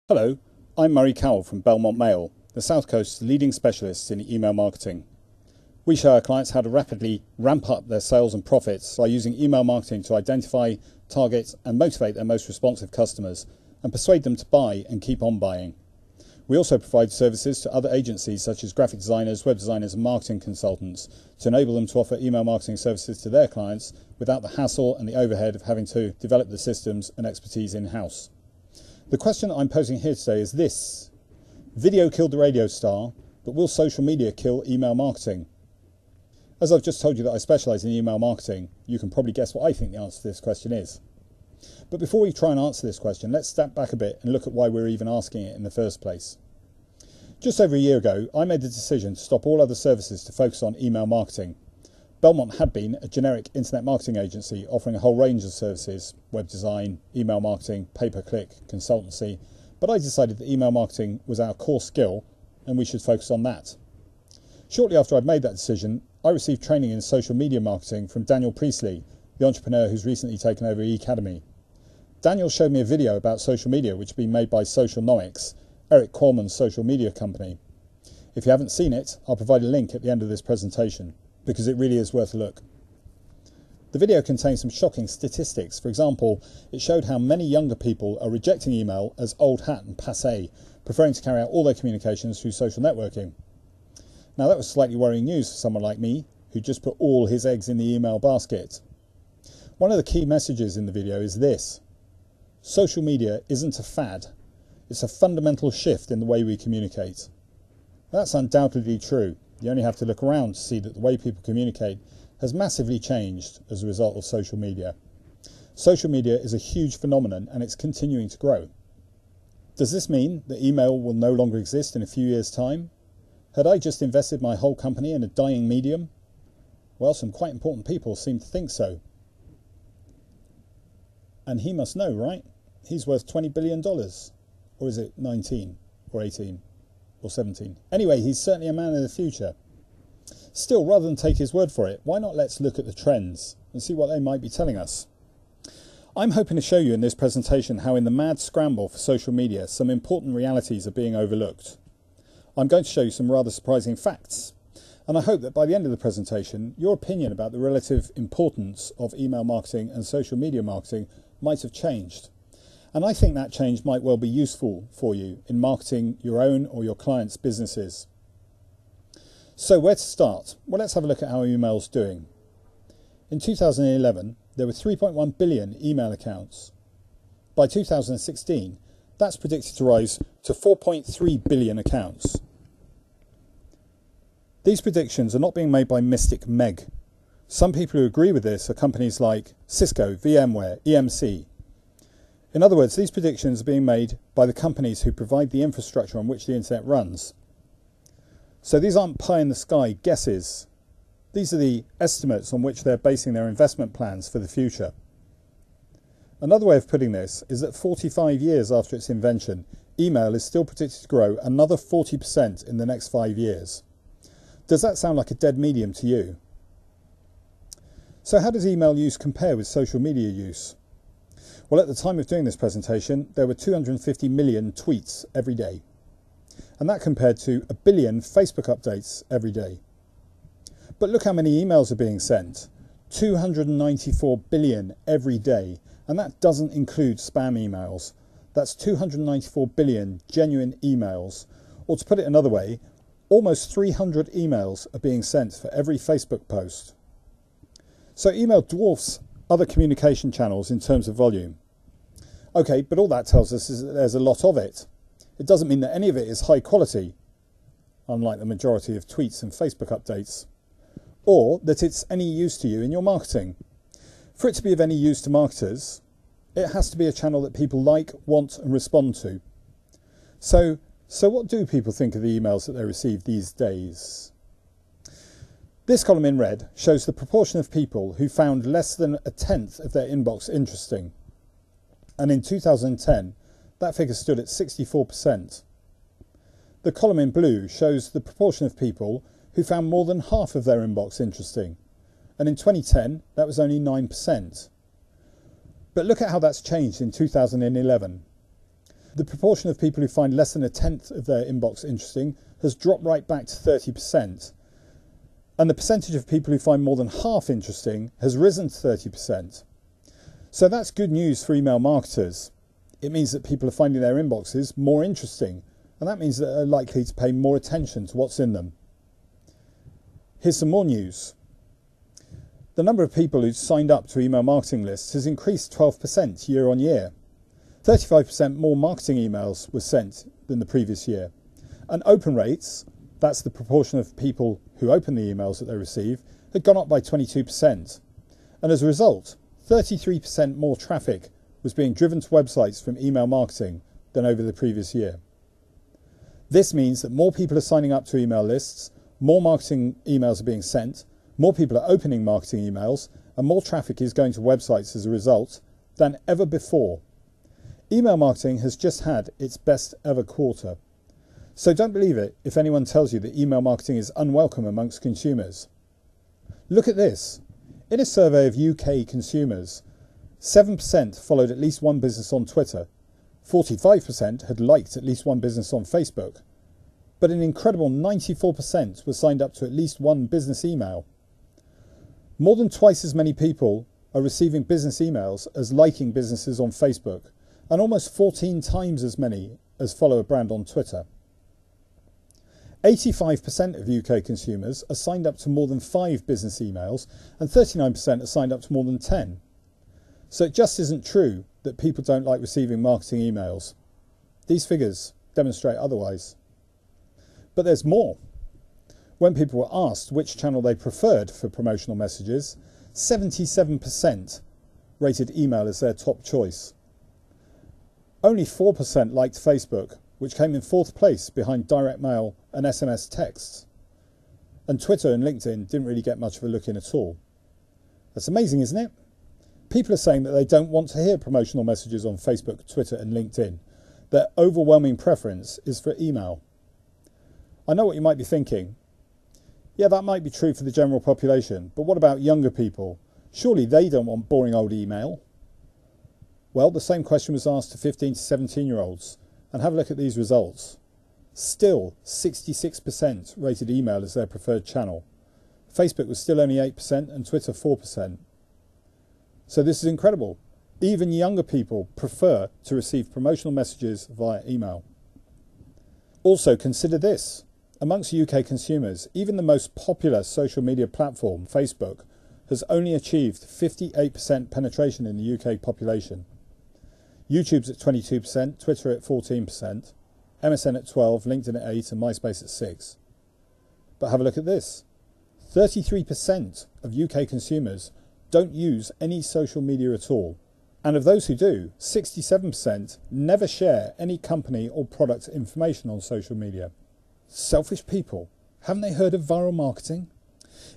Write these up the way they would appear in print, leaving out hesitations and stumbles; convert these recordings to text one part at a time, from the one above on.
Hello, I'm Murray Cowell from Belmont Mail, the South Coast's leading specialists in email marketing. We show our clients how to rapidly ramp up their sales and profits by using email marketing to identify, target and motivate their most responsive customers and persuade them to buy and keep on buying. We also provide services to other agencies such as graphic designers, web designers and marketing consultants to enable them to offer email marketing services to their clients without the hassle and the overhead of having to develop the systems and expertise in-house. The question I'm posing here today is this: video killed the radio star, but will social media kill email marketing? As I've just told you that I specialise in email marketing, you can probably guess what I think the answer to this question is. But before we try and answer this question, let's step back a bit and look at why we're even asking it in the first place. Just over a year ago, I made the decision to stop all other services to focus on email marketing. Belmont had been a generic internet marketing agency offering a whole range of services: web design, email marketing, pay-per-click, consultancy, but I decided that email marketing was our core skill and we should focus on that. Shortly after I'd made that decision, I received training in social media marketing from Daniel Priestley, the entrepreneur who's recently taken over eAcademy. Daniel showed me a video about social media which had been made by Socialnomics, Eric Qualman's social media company. If you haven't seen it, I'll provide a link at the end of this presentation, because it really is worth a look. The video contains some shocking statistics. For example, it showed how many younger people are rejecting email as old hat and passé, preferring to carry out all their communications through social networking. Now that was slightly worrying news for someone like me, who just put all his eggs in the email basket. One of the key messages in the video is this: social media isn't a fad, it's a fundamental shift in the way we communicate. That's undoubtedly true. You only have to look around to see that the way people communicate has massively changed as a result of social media. Social media is a huge phenomenon and it's continuing to grow. Does this mean that email will no longer exist in a few years' time? Had I just invested my whole company in a dying medium? Well, some quite important people seem to think so. And he must know, right? He's worth $20 billion. Or is it 19 or 18? Or 17. Anyway, he's certainly a man of the future. Still, rather than take his word for it, why not let's look at the trends and see what they might be telling us. I'm hoping to show you in this presentation how in the mad scramble for social media some important realities are being overlooked. I'm going to show you some rather surprising facts, and I hope that by the end of the presentation your opinion about the relative importance of email marketing and social media marketing might have changed. And I think that change might well be useful for you in marketing your own or your clients' businesses. So where to start? Well, let's have a look at how email's doing. In 2011, there were 3.1 billion email accounts. By 2016, that's predicted to rise to 4.3 billion accounts. These predictions are not being made by Mystic Meg. Some people who agree with this are companies like Cisco, VMware, EMC. In other words, these predictions are being made by the companies who provide the infrastructure on which the internet runs. So these aren't pie-in-the-sky guesses. These are the estimates on which they're basing their investment plans for the future. Another way of putting this is that 45 years after its invention, email is still predicted to grow another 40% in the next 5 years. Does that sound like a dead medium to you? So how does email use compare with social media use? Well, at the time of doing this presentation, there were 250 million tweets every day. And that compared to 1 billion Facebook updates every day. But look how many emails are being sent. 294 billion every day. And that doesn't include spam emails. That's 294 billion genuine emails. Or to put it another way, almost 300 emails are being sent for every Facebook post. So email dwarfs other communication channels in terms of volume. Okay, but all that tells us is that there's a lot of it. It doesn't mean that any of it is high quality, unlike the majority of tweets and Facebook updates, or that it's any use to you in your marketing. For it to be of any use to marketers, it has to be a channel that people like, want and respond to. So what do people think of the emails that they receive these days? This column in red shows the proportion of people who found less than 1/10 of their inbox interesting. And in 2010, that figure stood at 64%. The column in blue shows the proportion of people who found more than half of their inbox interesting. And in 2010, that was only 9%. But look at how that's changed in 2011. the proportion of people who find less than a tenth of their inbox interesting has dropped right back to 30%. And the percentage of people who find more than half interesting has risen to 30%. So that's good news for email marketers. It means that people are finding their inboxes more interesting, and that means that they're likely to pay more attention to what's in them. Here's some more news. The number of people who signed up to email marketing lists has increased 12% year on year. 35% more marketing emails were sent than the previous year. And open rates, that's the proportion of people who open the emails that they receive, had gone up by 22%. And as a result, 33% more traffic was being driven to websites from email marketing than over the previous year. This means that more people are signing up to email lists, more marketing emails are being sent, more people are opening marketing emails, and more traffic is going to websites as a result than ever before. Email marketing has just had its best ever quarter. So don't believe it if anyone tells you that email marketing is unwelcome amongst consumers. Look at this. In a survey of UK consumers, 7% followed at least one business on Twitter, 45% had liked at least one business on Facebook, but an incredible 94% were signed up to at least one business email. More than twice as many people are receiving business emails as liking businesses on Facebook, and almost 14 times as many as follow a brand on Twitter. 85% of UK consumers are signed up to more than 5 business emails, and 39% are signed up to more than 10. So it just isn't true that people don't like receiving marketing emails. These figures demonstrate otherwise. But there's more. When people were asked which channel they preferred for promotional messages, 77% rated email as their top choice. Only 4% liked Facebook, which came in 4th place behind direct mail and SMS texts. And Twitter and LinkedIn didn't really get much of a look in at all. That's amazing, isn't it? People are saying that they don't want to hear promotional messages on Facebook, Twitter and LinkedIn. Their overwhelming preference is for email. I know what you might be thinking. Yeah, that might be true for the general population, but what about younger people? Surely they don't want boring old email. Well, the same question was asked to 15 to 17-year-olds, and have a look at these results. Still, 66% rated email as their preferred channel. Facebook was still only 8% and Twitter 4%. So this is incredible. Even younger people prefer to receive promotional messages via email. Also, consider this. Amongst UK consumers, even the most popular social media platform, Facebook, has only achieved 58% penetration in the UK population. YouTube's at 22%, Twitter at 14%, MSN at 12%, LinkedIn at 8%, and MySpace at 6%. But have a look at this. 33% of UK consumers don't use any social media at all. And of those who do, 67% never share any company or product information on social media. Selfish people. Haven't they heard of viral marketing?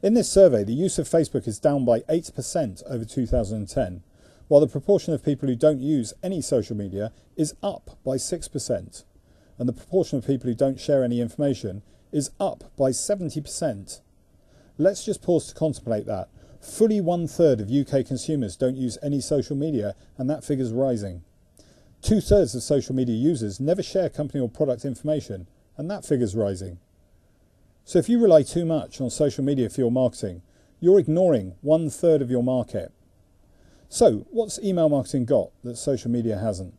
In this survey, the use of Facebook is down by 8% over 2010, while the proportion of people who don't use any social media is up by 6%, and the proportion of people who don't share any information is up by 70%. Let's just pause to contemplate that. Fully 1/3 of UK consumers don't use any social media, and that figure's rising. 2/3 of social media users never share company or product information, and that figure's rising. So if you rely too much on social media for your marketing, you're ignoring 1/3 of your market. So what's email marketing got that social media hasn't?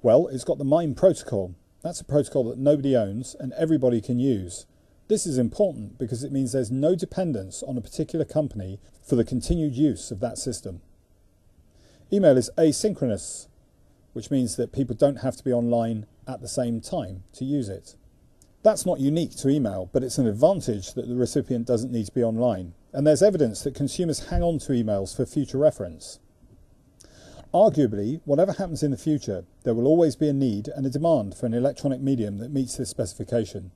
Well, it's got the MIME protocol. That's a protocol that nobody owns and everybody can use. This is important because it means there's no dependence on a particular company for the continued use of that system. Email is asynchronous, which means that people don't have to be online at the same time to use it. That's not unique to email, but it's an advantage that the recipient doesn't need to be online. And there's evidence that consumers hang on to emails for future reference. Arguably, whatever happens in the future, there will always be a need and a demand for an electronic medium that meets this specification.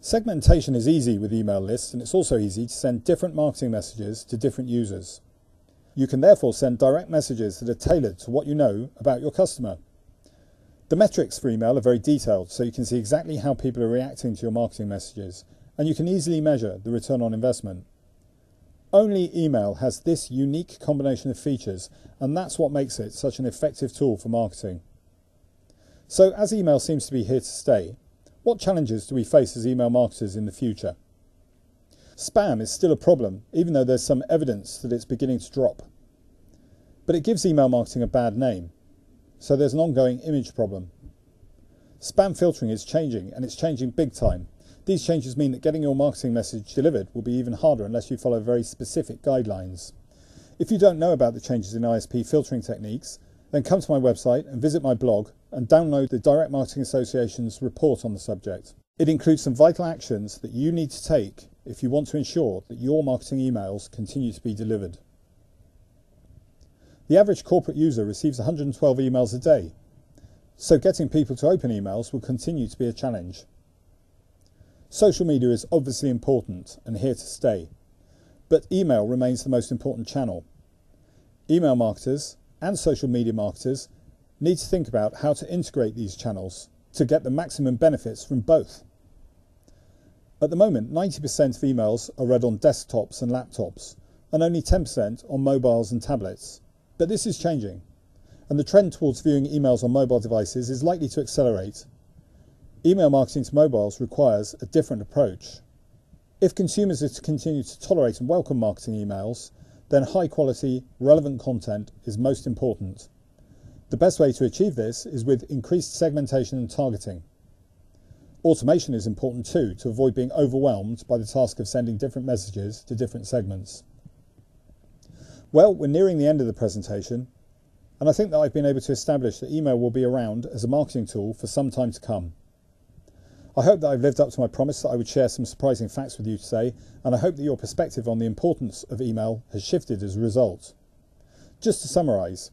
Segmentation is easy with email lists, and it's also easy to send different marketing messages to different users. You can therefore send direct messages that are tailored to what you know about your customer. The metrics for email are very detailed, so you can see exactly how people are reacting to your marketing messages, and you can easily measure the return on investment. Only email has this unique combination of features, and that's what makes it such an effective tool for marketing. So as email seems to be here to stay, what challenges do we face as email marketers in the future? Spam is still a problem, even though there's some evidence that it's beginning to drop. But it gives email marketing a bad name, so there's an ongoing image problem. Spam filtering is changing, and it's changing big time. These changes mean that getting your marketing message delivered will be even harder unless you follow very specific guidelines. If you don't know about the changes in ISP filtering techniques, then come to my website and visit my blog and download the Direct Marketing Association's report on the subject. It includes some vital actions that you need to take if you want to ensure that your marketing emails continue to be delivered. The average corporate user receives 112 emails a day, so getting people to open emails will continue to be a challenge. Social media is obviously important and here to stay, but email remains the most important channel. Email marketers and social media marketers need to think about how to integrate these channels to get the maximum benefits from both. At the moment, 90% of emails are read on desktops and laptops, and only 10% on mobiles and tablets. But this is changing, and the trend towards viewing emails on mobile devices is likely to accelerate. Email marketing to mobiles requires a different approach. If consumers are to continue to tolerate and welcome marketing emails, then high quality, relevant content is most important. The best way to achieve this is with increased segmentation and targeting. Automation is important too, to avoid being overwhelmed by the task of sending different messages to different segments. Well, we're nearing the end of the presentation, and I think that I've been able to establish that email will be around as a marketing tool for some time to come. I hope that I've lived up to my promise that I would share some surprising facts with you today, and I hope that your perspective on the importance of email has shifted as a result. Just to summarise,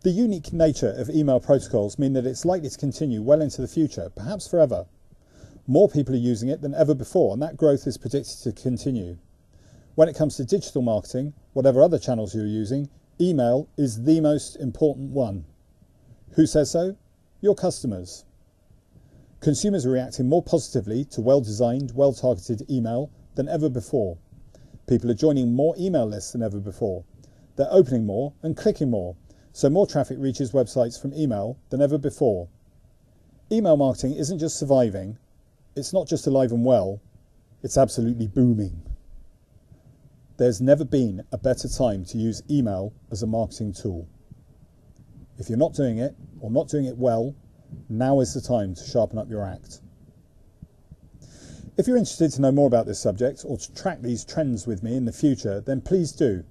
the unique nature of email protocols mean that it's likely to continue well into the future, perhaps forever. More people are using it than ever before, and that growth is predicted to continue. When it comes to digital marketing, whatever other channels you're using, email is the most important one. Who says so? Your customers. Consumers are reacting more positively to well-designed, well-targeted email than ever before. People are joining more email lists than ever before. They're opening more and clicking more, so more traffic reaches websites from email than ever before. Email marketing isn't just surviving, it's not just alive and well, it's absolutely booming. There's never been a better time to use email as a marketing tool. If you're not doing it, or not doing it well, now is the time to sharpen up your act. If you're interested to know more about this subject, or to track these trends with me in the future, then please do.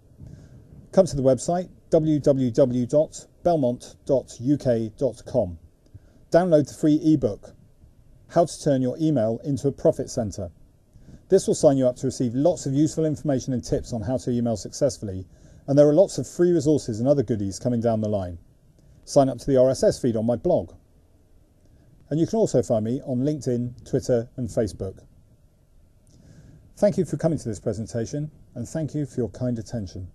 Come to the website www.belmont.uk.com. Download the free ebook, How to Turn Your Email into a Profit Centre. This will sign you up to receive lots of useful information and tips on how to email successfully, and there are lots of free resources and other goodies coming down the line. Sign up to the RSS feed on my blog. And you can also find me on LinkedIn, Twitter and Facebook. Thank you for coming to this presentation, and thank you for your kind attention.